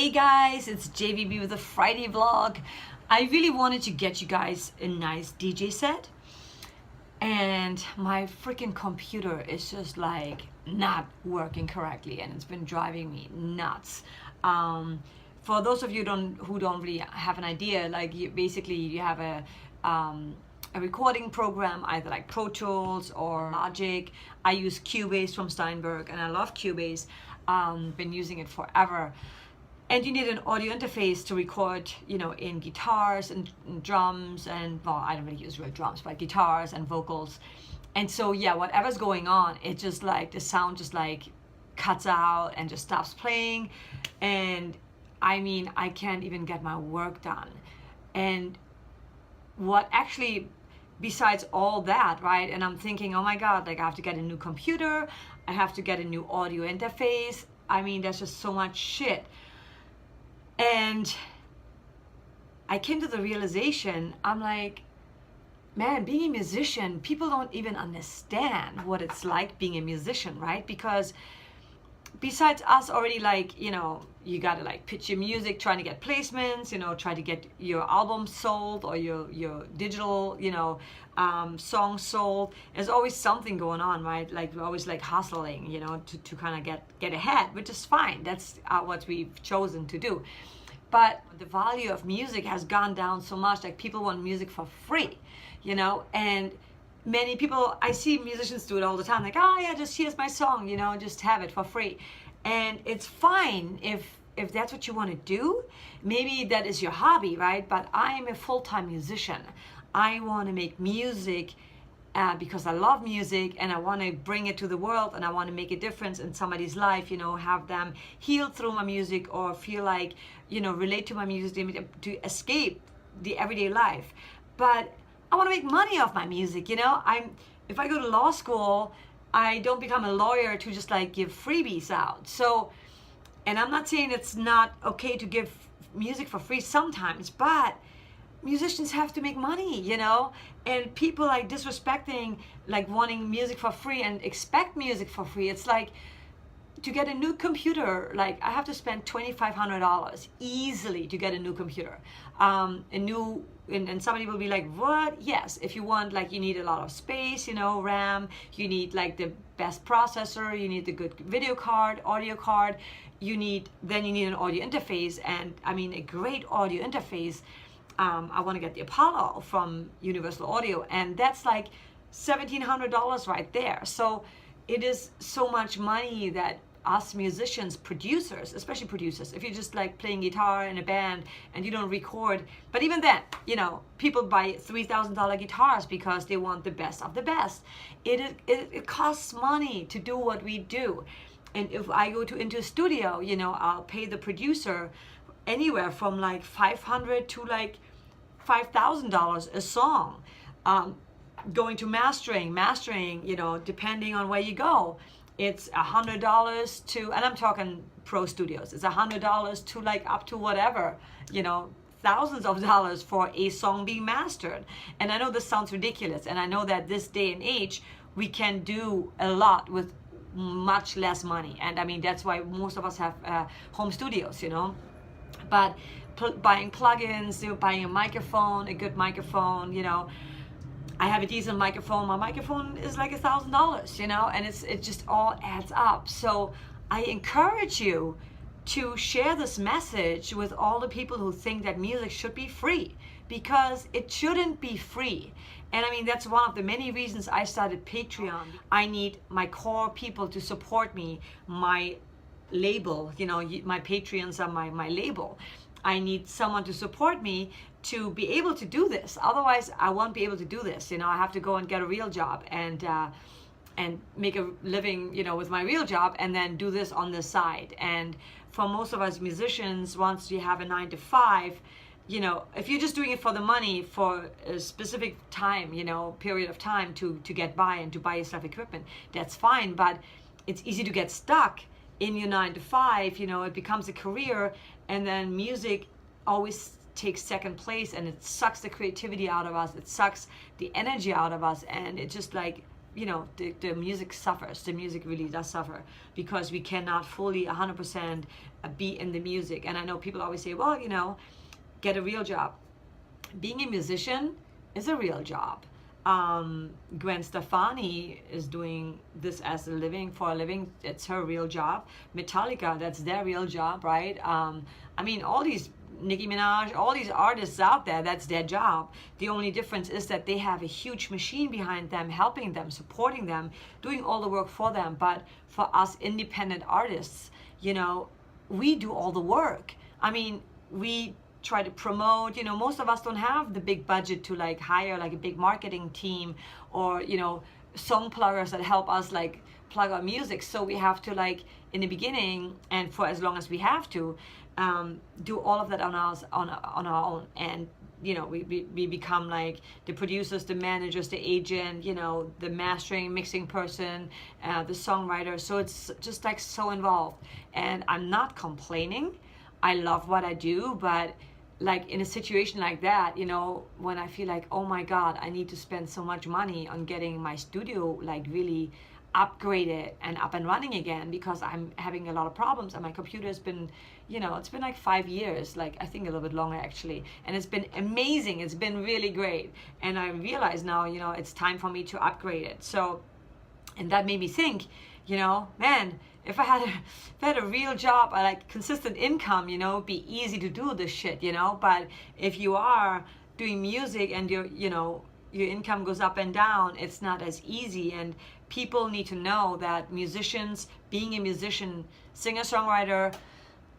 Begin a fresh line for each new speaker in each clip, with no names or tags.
Hey guys, it's JVB with a Friday vlog. I really wanted to get you guys a nice DJ set, and my freaking computer is just like not working correctly, and it's been driving me nuts. For those of you who don't really have an idea, like you have a recording program, either like Pro Tools or Logic. I use Cubase from Steinberg, and I love Cubase. Been using it forever. And you need an audio interface to record, in guitars and drums and, well, I don't really use real drums, but guitars and vocals. And so, yeah, whatever's going on, it just like, the sound just like cuts out and just stops playing. And I mean, I can't even get my work done. And what actually, besides all that, right? And I'm thinking, oh my God, like I have to get a new computer. I have to get a new audio interface. I mean, there's just so much shit. And I came to the realization, I'm like, man, being a musician, people don't even understand what it's like being a musician, right? Because besides us already, like, you gotta like pitch your music, trying to get placements, try to get your album sold or your digital, songs sold. There's always something going on, right? Like we're always like hustling, to kind of get ahead, which is fine. That's what we've chosen to do. But the value of music has gone down so much. Like people want music for free, and many people, I see musicians do it all the time, like, oh yeah, just here's my song, just have it for free. And it's fine if that's what you want to do. Maybe that is your hobby, right? But I'm a full-time musician. I want to make music because I love music, and I want to bring it to the world, and I want to make a difference in somebody's life, have them heal through my music, or feel like, relate to my music, to escape the everyday life. But I want to make money off my music, if I go to law school, I don't become a lawyer to just like give freebies out. So, and I'm not saying it's not okay to give music for free sometimes, but musicians have to make money, and people like disrespecting, like wanting music for free and expect music for free. It's like, to get a new computer, like I have to spend $2,500 easily to get a new computer. And somebody will be like, what? Yes, if you want, like, you need a lot of space, RAM, you need like the best processor, you need the good video card, audio card, then you need an audio interface. And I mean, a great audio interface, I want to get the Apollo from Universal Audio, and that's like $1,700 right there. So it is so much money that us musicians, producers, especially producers, if you're just like playing guitar in a band and you don't record, but even then, people buy $3,000 guitars because they want the best of the best. It costs money to do what we do. And if I go into a studio, I'll pay the producer anywhere from like $500 to like $5,000 a song. Going to mastering, depending on where you go, it's $100 to, and I'm talking pro studios, it's $100 to like up to whatever, thousands of dollars for a song being mastered. And I know this sounds ridiculous, and I know that this day and age we can do a lot with much less money, and I mean that's why most of us have home studios, but buying plugins, buying a microphone, a good microphone, I have a decent microphone. My microphone is like $1,000, and it just all adds up. So I encourage you to share this message with all the people who think that music should be free, because it shouldn't be free. And I mean, that's one of the many reasons I started Patreon. I need my core people to support me, my label, my Patreons are my label. I need someone to support me to be able to do this. Otherwise, I won't be able to do this. I have to go and get a real job and make a living, with my real job, and then do this on the side. And for most of us musicians, once you have a 9 to 5, if you're just doing it for the money for a specific time, period of time to get by and to buy yourself equipment, that's fine. But it's easy to get stuck in your 9 to 5, it becomes a career, and then music always takes second place, and it sucks the creativity out of us, it sucks the energy out of us, and it just like the music suffers. The music really does suffer because we cannot fully 100% be in the music. And I know people always say, well, get a real job. Being a musician is a real job. Gwen Stefani is doing this as a living, for a living. It's her real job. Metallica, that's their real job, right? I mean, all these Nicki Minaj, all these artists out there, that's their job. The only difference is that they have a huge machine behind them, helping them, supporting them, doing all the work for them. But for us independent artists, we do all the work. I mean, we try to promote, most of us don't have the big budget to like hire like a big marketing team or, song pluggers that help us like plug our music. So we have to like in the beginning and for as long as we have to, do all of that on our own. And we become like the producers, the managers, the agent, the mastering, mixing person, the songwriter. So it's just like so involved. And I'm not complaining. I love what I do, but like in a situation like that, when I feel like, oh my God, I need to spend so much money on getting my studio like really upgraded and up and running again because I'm having a lot of problems and my computer has been, it's been like 5 years, like I think a little bit longer actually, and it's been amazing. It's been really great, and I realize now, it's time for me to upgrade it. So, and that made me think, man, if I had a real job, like consistent income, it'd be easy to do this shit, but if you are doing music and your income goes up and down, it's not as easy. And people need to know that being a musician, singer, songwriter,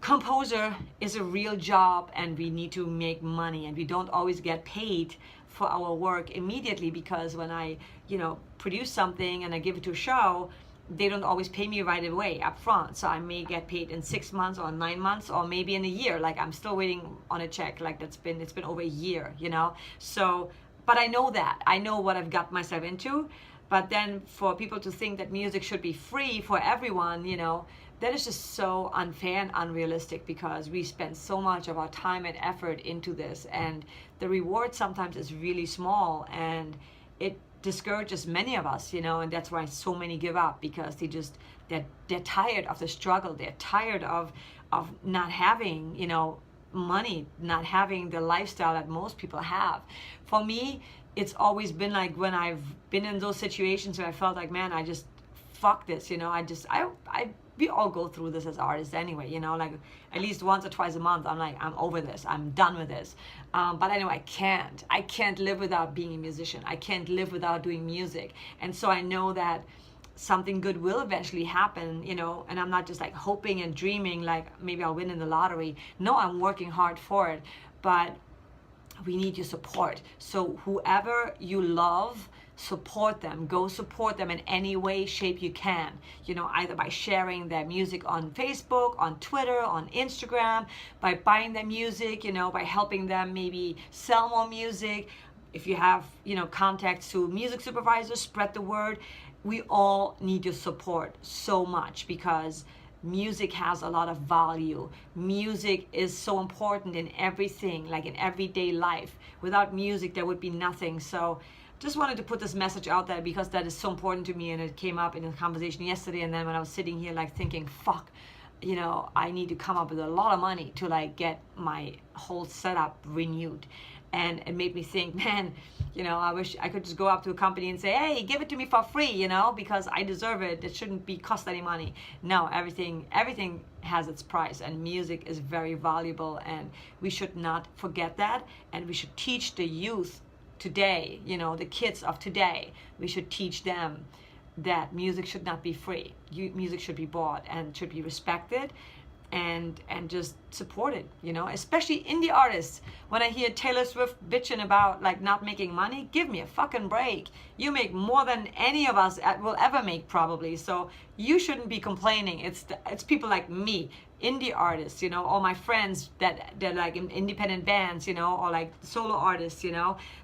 composer is a real job, and we need to make money, and we don't always get paid for our work immediately, because when I produce something and I give it to a show, they don't always pay me right away up front. So I may get paid in 6 months or 9 months or maybe in a year. Like I'm still waiting on a check. Like it's been over a year, So, but I know what I've got myself into. But then for people to think that music should be free for everyone, that is just so unfair and unrealistic, because we spend so much of our time and effort into this, and the reward sometimes is really small, and it discourages many of us, and that's why so many give up, because they're tired of the struggle. They're tired of not having, money, not having the lifestyle that most people have. For me, it's always been like when I've been in those situations where I felt like, man, I just fuck this, we all go through this as artists anyway, like at least once or twice a month, I'm like, I'm over this, I'm done with this. But anyway, I can't live without being a musician. I can't live without doing music. And so I know that something good will eventually happen, and I'm not just like hoping and dreaming like maybe I'll win in the lottery. No, I'm working hard for it, but we need your support. So whoever you love, support them. Go support them in any way, shape you can. Either by sharing their music on Facebook, on Twitter, on Instagram, by buying their music, by helping them maybe sell more music. If you have, contacts to music supervisors, spread the word. We all need your support so much, because music has a lot of value. Music is so important in everything, like in everyday life. Without music, there would be nothing. So just wanted to put this message out there, because that is so important to me, and it came up in a conversation yesterday. And then when I was sitting here like thinking, fuck, I need to come up with a lot of money to like get my whole setup renewed. And it made me think, man, I wish I could just go up to a company and say, hey, give it to me for free, because I deserve it. It shouldn't cost any money. No, everything has its price, and music is very valuable, and we should not forget that. And we should teach the youth today, the kids of today, we should teach them that music should not be free. Music should be bought and should be respected, and just supported, especially indie artists. When I hear Taylor Swift bitching about like not making money, give me a fucking break. You make more than any of us will ever make probably, so you shouldn't be complaining. It's people like me, indie artists, all my friends they're like in independent bands, or like solo artists,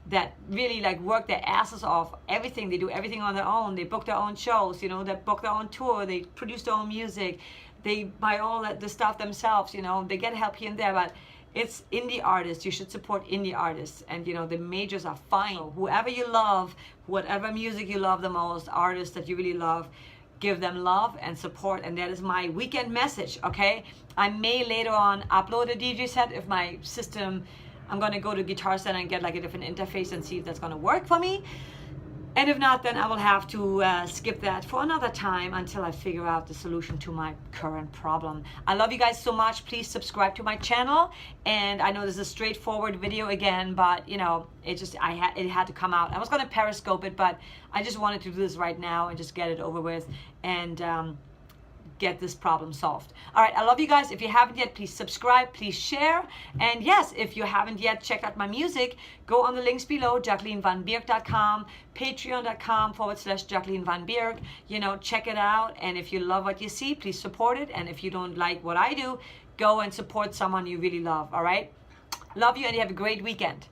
that really like work their asses off. Everything, they do everything on their own. They book their own shows, they book their own tour, they produce their own music, they buy all the stuff themselves, they get help here and there, but It's indie artists. You should support indie artists. And you know, the majors are fine. So whoever you love, whatever music you love the most, artists that you really love, give them love and support. And that is my weekend message, okay? I may later on upload a DJ set if my system, I'm gonna go to Guitar Center and get like a different interface and see if that's gonna work for me. And if not, then I will have to skip that for another time until I figure out the solution to my current problem. I love you guys so much. Please subscribe to my channel. And I know this is a straightforward video again, but you know, it had to come out. I was gonna Periscope it, but I just wanted to do this right now and just get it over with and get this problem solved. All right, I love you guys. If you haven't yet, please subscribe, please share. And yes, if you haven't yet checked out my music, go on the links below, JacquelineVanBierk.com, patreon.com/Jacqueline Van Bierk. You know, check it out. And if you love what you see, please support it. And if you don't like what I do, go and support someone you really love, all right? Love you, and you have a great weekend.